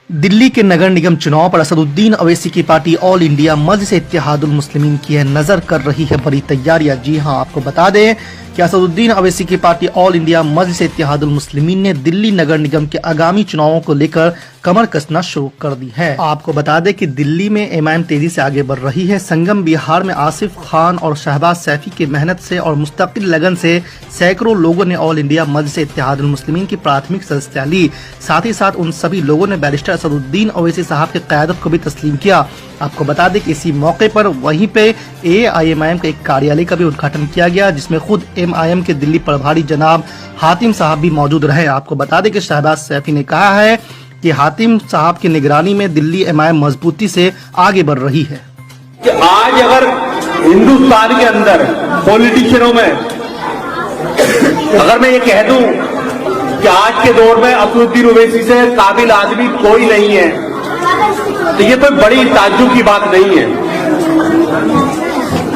दिल्ली के नगर निगम चुनाव पर असदुद्दीन अवैसी की पार्टी ऑल इंडिया मजलिस-ए-इत्तेहादुल मुस्लिमीन की नजर कर रही है बड़ी तैयारियां। जी हां, आपको बता दें कि असदुद्दीन अवैसी की पार्टी ऑल इंडिया मजलिस-ए-इत्तेहादुल मुस्लिमीन ने दिल्ली नगर निगम के आगामी चुनावों को लेकर कमर कसना शुरू कर दी है। आपको बता दें कि दिल्ली में एमआईएम तेजी से आगे बढ़ रही है। संगम बिहार में आसिफ खान और शहबाज सैफी की मेहनत से और मुस्तकिल लगन से सैकड़ों लोगों ने ऑल इंडिया मजलिस-ए-इत्तेहादुल मुस्लिमीन की प्राथमिक सदस्यता ली। साथ ही साथ उन सभी लोगों ने बैरिस्टर असदुद्दीन अवैसी साहब की क़यादत को भी तस्लीम किया। आपको बता दें कि इसी मौके पर वहीं पे एआईएमआईएम के एक कार्यालय का भी उद्घाटन किया गया, जिसमें खुद एमआईएम के दिल्ली प्रभारी जनाब हातिम साहब भी मौजूद रहे। आपको बता दें कि शहबाज सैफी ने कहा है कि हातिम साहब की निगरानी में दिल्ली एमआईएम मजबूती से आगे बढ़ रही है। कि आज अगर हिंदुस्तान के अंदर पॉलिटिशियनों में अगर मैं ये कह दूं कि आज के दौर में असदुद्दीन ओवैसी से काबिल आदमी कोई नहीं है, तो ये कोई बड़ी ताज्जुब की बात नहीं है,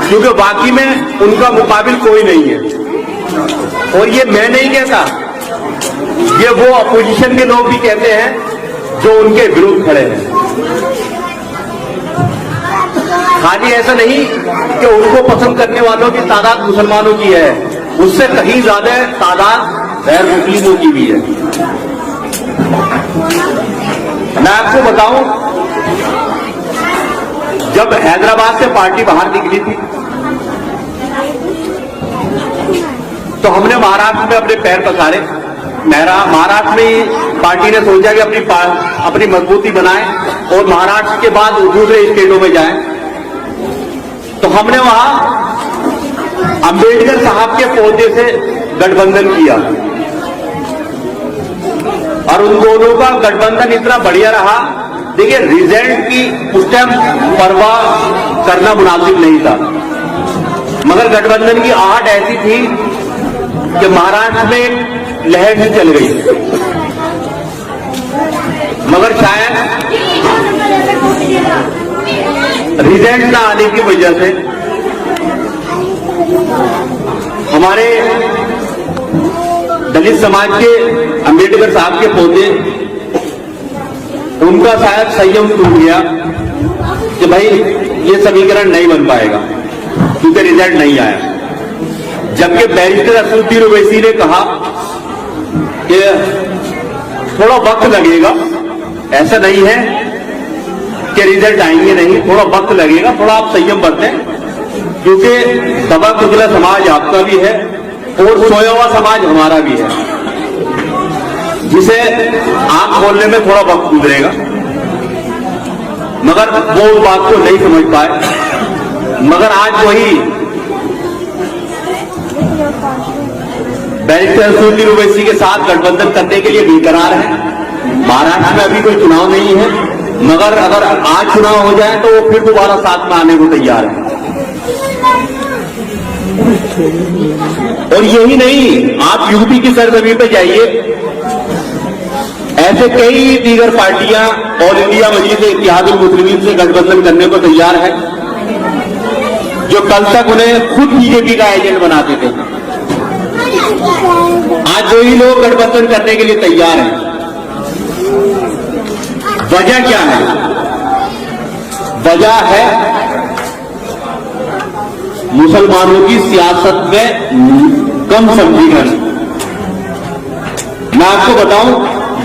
क्योंकि वाकई में उनका मुकाबिल कोई नहीं है। और ये मैं नहीं कहता, ये वो अपोजिशन के लोग भी कहते हैं जो उनके विरुद्ध खड़े हैं। खाली ऐसा नहीं कि उनको पसंद करने वालों की तादाद मुसलमानों की है, उससे कहीं ज्यादा तादाद गैर मुस्लिमों की भी है। मैं आपको बताऊं, जब हैदराबाद से पार्टी बाहर निकली थी तो हमने महाराष्ट्र में अपने पैर पसारे। महाराष्ट्र में पार्टी ने सोचा कि अपनी मजबूती बनाए और महाराष्ट्र के बाद दूसरे स्टेटों में जाएं। तो हमने वहां अंबेडकर साहब के पौधे से गठबंधन किया और उन दोनों का गठबंधन इतना बढ़िया रहा। देखिए, रिजल्ट की उस टाइम परवाह करना मुनासिब नहीं था, मगर गठबंधन की आहट ऐसी थी कि महाराष्ट्र में लहर ही चल गई। मगर शायद रिजल्ट ना आने की वजह से हमारे दलित समाज के अंबेडकर साहब के पौधे, उनका शायद संयम टूट गया कि भाई ये समीकरण नहीं बन पाएगा क्योंकि रिजल्ट नहीं आया। जबकि बैरिस्टर असदुद्दीन ओवैसी ने कहा कि थोड़ा वक्त लगेगा, ऐसा नहीं है कि रिजल्ट आएंगे नहीं, थोड़ा वक्त लगेगा, थोड़ा आप संयम बरतें, क्योंकि दबा कुचला समाज आपका भी है और सोया हुआ समाज हमारा भी है, जिसे आंख खोलने में थोड़ा वक्त गुजरेगा। मगर वो उस बात को नहीं समझ पाए। मगर आज वही बैरिस्टर असदुद्दीन ओवैसी के साथ गठबंधन करने के लिए बेकरार है। महाराष्ट्र में अभी कोई चुनाव नहीं है, मगर अगर आज चुनाव हो जाए तो वो फिर दोबारा साथ में आने को तैयार है। और यही नहीं, आप यूपी की सरजमीन पर जाइए, ऐसे कई दीगर पार्टियां ऑल इंडिया मजलिस-ए-इत्तेहादुल मुस्लिमीन से गठबंधन करने को तैयार है, जो कल तक उन्हें खुद बीजेपी का एजेंट बनाते थे। आज वही लोग गठबंधन करने के लिए तैयार हैं। वजह क्या है? वजह है मुसलमानों की सियासत में कम समझीकरण। मैं आपको बताऊं,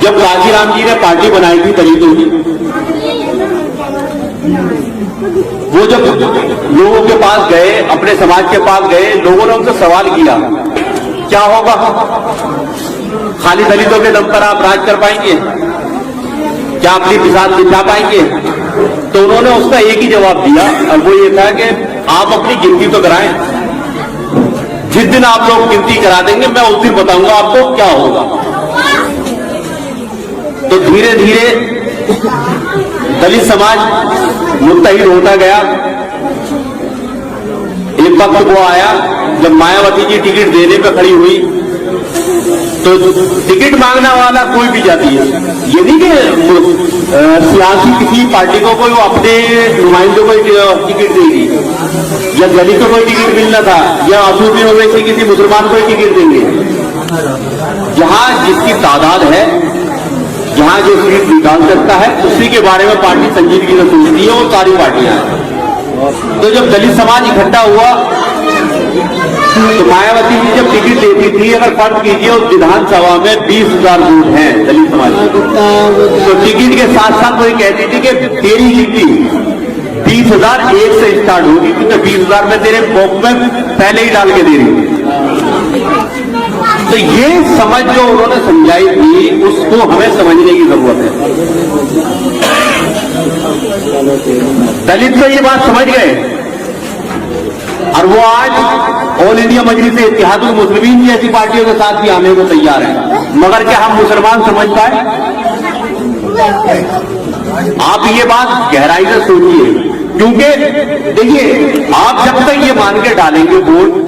जब काशीराम जी ने पार्टी बनाई थी दलितों की, वो जब लोगों के पास गए, अपने समाज के पास गए, लोगों ने उनसे सवाल किया, क्या होगा, खाली दलितों के दम पर आप राज कर पाएंगे, क्या अपनी बिसात बिछा पाएंगे? तो उन्होंने उसका एक ही जवाब दिया, और वो ये था कि आप अपनी गिनती तो कराएं, जिस दिन आप लोग गिनती करा देंगे मैं उस दिन बताऊंगा आपको क्या होगा। तो धीरे धीरे दलित समाज मुत्तहिद होता गया। एक वक्त वो आया जब मायावती जी टिकट देने पे खड़ी हुई, तो टिकट मांगने वाला कोई भी जाती है, ये नहीं कि सियासी किसी पार्टी को कोई अपने नुमाइंदों को टिकट देगी, या दलित को कोई टिकट मिलना था, या असदुद्दीन ओवैसी किसी मुसलमान को टिकट देंगे। जहां जिसकी तादाद है जहां जो सीट निकाल सकता है उसी के बारे में पार्टी संजीदगी से सोचती है और सारी पार्टियां हैं। तो जब दलित समाज इकट्ठा हुआ तो मायावती जी जब टिकट देती थी, अगर फर्क कीजिए उस विधानसभा में 20,000 वोट हैं दलित समाज के, तो टिकट के साथ साथ वही कहती थी कि तेरी गिनती 20,001 से स्टार्ट होगी, क्योंकि 20,000 में तेरे पॉप में पहले ही डाल के दे रही हूं। तो ये समझ जो उन्होंने समझाई थी उसको हमें समझने की जरूरत है। दलित तो ये बात समझ गए और वो आज ऑल इंडिया मजलिस इत्तेहादुल मुस्लिमीन जैसी पार्टियों के साथ भी आने को तैयार है। मगर क्या हम मुसलमान समझ पाए? आप ये बात गहराई से सोचिए, क्योंकि देखिए आप जब तक ये मान के डालेंगे वोट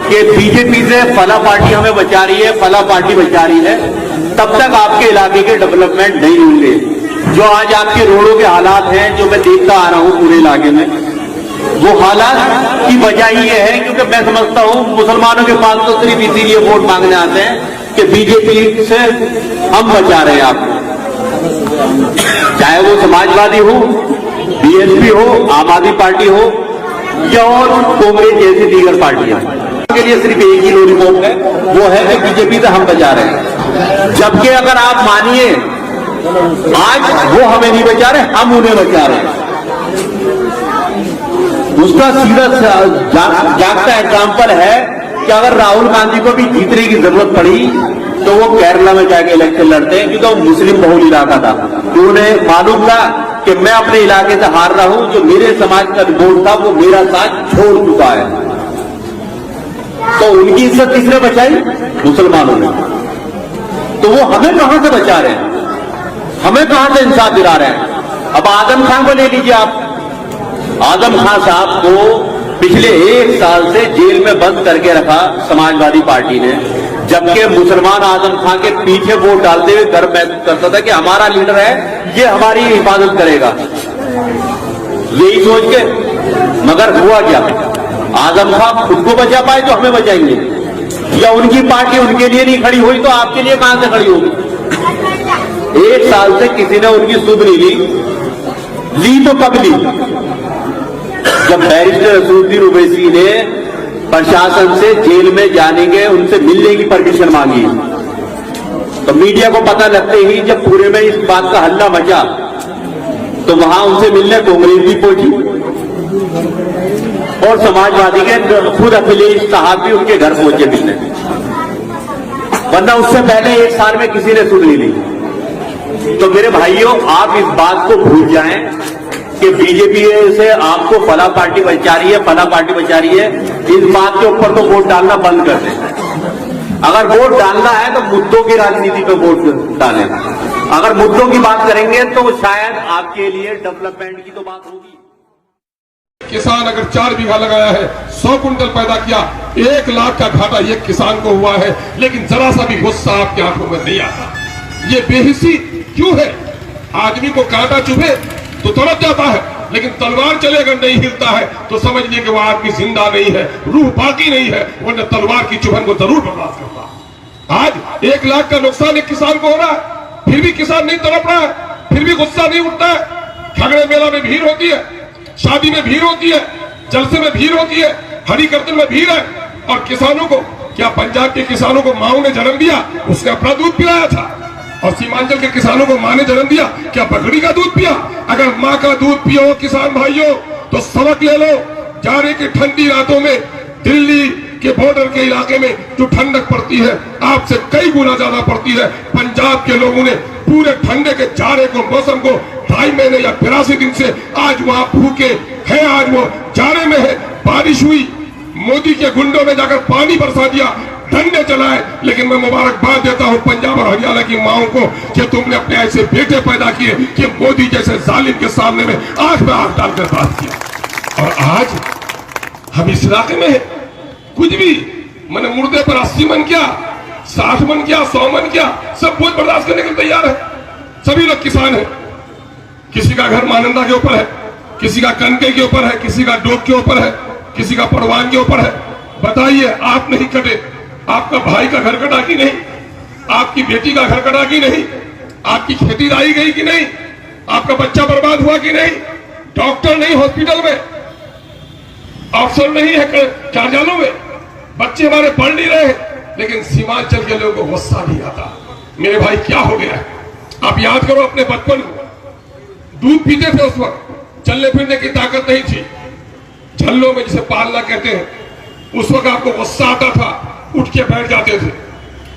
कि बीजेपी से फला पार्टी हमें बचा रही है, फला पार्टी बचा रही है, तब तक आपके इलाके के डेवलपमेंट नहीं होंगे। जो आज आपके रोडों के हालात हैं, जो मैं देखता आ रहा हूं पूरे इलाके में, वो हालात की वजह ये है क्योंकि मैं समझता हूं मुसलमानों के पास तो सिर्फ इसीलिए वोट मांगने आते हैं कि बीजेपी से हम बचा रहे हैं आपको, चाहे वो समाजवादी हो, बीएसपी हो, आम आदमी पार्टी हो या और कांग्रेस जैसी दीगर पार्टियां, के लिए सिर्फ एक ही लॉलीपॉप है, वो है कि बीजेपी से हम बचा रहे हैं। जबकि अगर आप मानिए आज वो हमें नहीं बचा रहे, हम उन्हें बचा रहे हैं। उसका सीधा जागता एग्जाम्पल है कि अगर राहुल गांधी को भी जीतने की जरूरत पड़ी तो वो केरला में जाके इलेक्शन लड़ते हैं, क्योंकि वो मुस्लिम बहुल इलाका था। तो उन्हें मालूम था कि मैं अपने इलाके से हार रहा हूं, जो मेरे समाज का वोट था वो मेरा साथ छोड़ चुका है। तो उनकी इज्जत किसने बचाई? मुसलमानों ने। तो वो हमें कहां से बचा रहे हैं, हमें कहां से इंसाफ दिला रहे हैं? अब आजम खान को ले लीजिए आप। आजम खान साहब को पिछले 1 साल से जेल में बंद करके रखा समाजवादी पार्टी ने, जबकि मुसलमान आजम खान के पीछे वोट डालते हुए गर्व महसूस करता था कि हमारा लीडर है, ये हमारी हिफाजत करेगा, यही सोच के। मगर हुआ क्या? आजम खान खुद को बचा पाए तो हमें बचाएंगे, या उनकी पार्टी उनके लिए नहीं खड़ी हुई तो आपके लिए कहां से खड़ी होगी? 1 साल से किसी ने उनकी सुध नहीं ली तो कब ली? जब बैरिस्टर असदुद्दीन ओवैसी ने प्रशासन से जेल में जाने के, उनसे मिलने की परमिशन मांगी, तो मीडिया को पता लगते ही जब पूरे में इस बात का हल्ला मचा तो वहां उनसे मिलने कांग्रेस भी पहुंची और समाजवादी के खुद अखिलेश साहब भी उनके घर पहुंचे मिलने, वरना उससे पहले 1 साल में किसी ने सुन नहीं ली। तो मेरे भाइयों, आप इस बात को भूल जाएं कि बीजेपी से आपको फला पार्टी बचा रही है, फला पार्टी बचा रही है, इस बात के ऊपर तो वोट डालना बंद कर दें। अगर वोट डालना है तो मुद्दों की राजनीति पे वोट डालें। अगर मुद्दों की बात करेंगे तो शायद आपके लिए डेवलपमेंट की तो बात होगी। किसान अगर 4 बीघा लगाया है, 100 कुंटल पैदा किया, 1 लाख का घाटा ये किसान को हुआ है, लेकिन जरा सा भी गुस्सा आपकी आंखों में नहीं आता। ये बेहिसी क्यों है? आदमी को कांटा चुभे तो तड़प जाता है, लेकिन तलवार चले अगर नहीं हिलता है तो समझिए कि वह आदमी जिंदा नहीं है, रूह बाकी नहीं है, वरना तलवार की चुभन को जरूर बर्दाश्त करता। आज 1 लाख का नुकसान एक किसान को हो रहा है, फिर भी किसान नहीं तड़प रहा है, फिर भी गुस्सा नहीं उठता है। झगड़े मेला में भीड़ होती है, शादी में भीड़ होती है, जलसे में भीड़ होती है, हरी कीर्तन में भीड़ है। और किसानों को क्या, पंजाब के किसानों को माओ ने जन्म दिया, उसने अपना दूध पिलाया था, और सीमांचल के किसानों को मां ने जन्म दिया, क्या बकरी का दूध पिया? अगर मां का दूध पियो किसान भाइयों तो सबक ले लो। जाड़े की ठंडी रातों में दिल्ली के बॉर्डर के इलाके में जो ठंडक पड़ती है, आपसे कई गुना ज्यादा पड़ती है। पंजाब के लोगों ने पूरे ठंडे के जाड़े को, मौसम को 2.5 महीने या 82 दिन से आज वहां भूखे हैं, आज वो जाड़े में है। बारिश हुई, मोदी के गुंडों ने जाकर पानी बरसा दिया, डंडे चलाए, लेकिन मैं मुबारकबाद देता हूं पंजाब और हरियाणा की माओं को कि तुमने अपने ऐसे बेटे पैदा किए कि मोदी जैसे जालिम के सामने में आंख में आंख डालकर बात किया। और आज हम इस इलाके में है, कुछ भी मैंने मुर्दे पर 80 मन किया, 60 मन किया, 100 मन किया, सब कुछ बर्दाश्त करने के लिए तैयार है। सभी लोग किसान है, किसी का घर मानंदा के ऊपर है, किसी का कनके के ऊपर है, किसी का डोक के ऊपर है, किसी का परवान के ऊपर है। बताइए, आप नहीं कटे, आपका भाई का घर कटा कि नहीं, आपकी बेटी का घर कटा कि नहीं, आपकी खेती लाई गई कि नहीं, आपका बच्चा बर्बाद हुआ कि नहीं, डॉक्टर नहीं हॉस्पिटल में, अफसर नहीं है कार्यालयों में, बच्चे हमारे पढ़ नहीं रहे, लेकिन सीमांचल के लोगों को गुस्सा नहीं आता। मेरे भाई क्या हो गया है? आप याद करो अपने बचपन को, दूध पीते थे उस वक्त, चलने फिरने की ताकत नहीं थी, झल्लों में जिसे पालना कहते हैं, उस वक्त आपको गुस्सा आता था, उठ के बैठ जाते थे,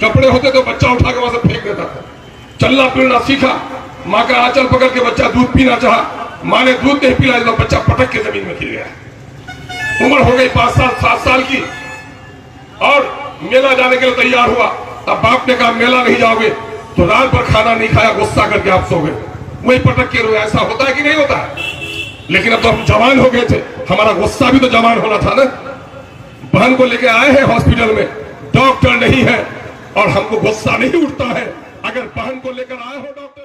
कपड़े होते तो बच्चा उठा के वहां से फेंक देता था। चलना फिरना सीखा, माँ का आंचल पकड़ के बच्चा दूध पीना चाहा, माँ ने दूध नहीं पिलाया तो बच्चा पटक के जमीन में गिर गया। उम्र हो गई 5 साल 7 साल की और मेला जाने के लिए तैयार हुआ। अब बाप ने कहा मेला नहीं जाओगे तो रात भर खाना नहीं खाया, गुस्सा करके आप सो गए, वही पटक के रोया। ऐसा होता है कि नहीं होता है? लेकिन अब तो हम जवान हो गए थे, हमारा गुस्सा भी तो जवान होना था ना। बहन को लेके आए हैं हॉस्पिटल में, डॉक्टर नहीं है और हमको गुस्सा नहीं उठता है। अगर बहन को लेकर आए हो डॉक्टर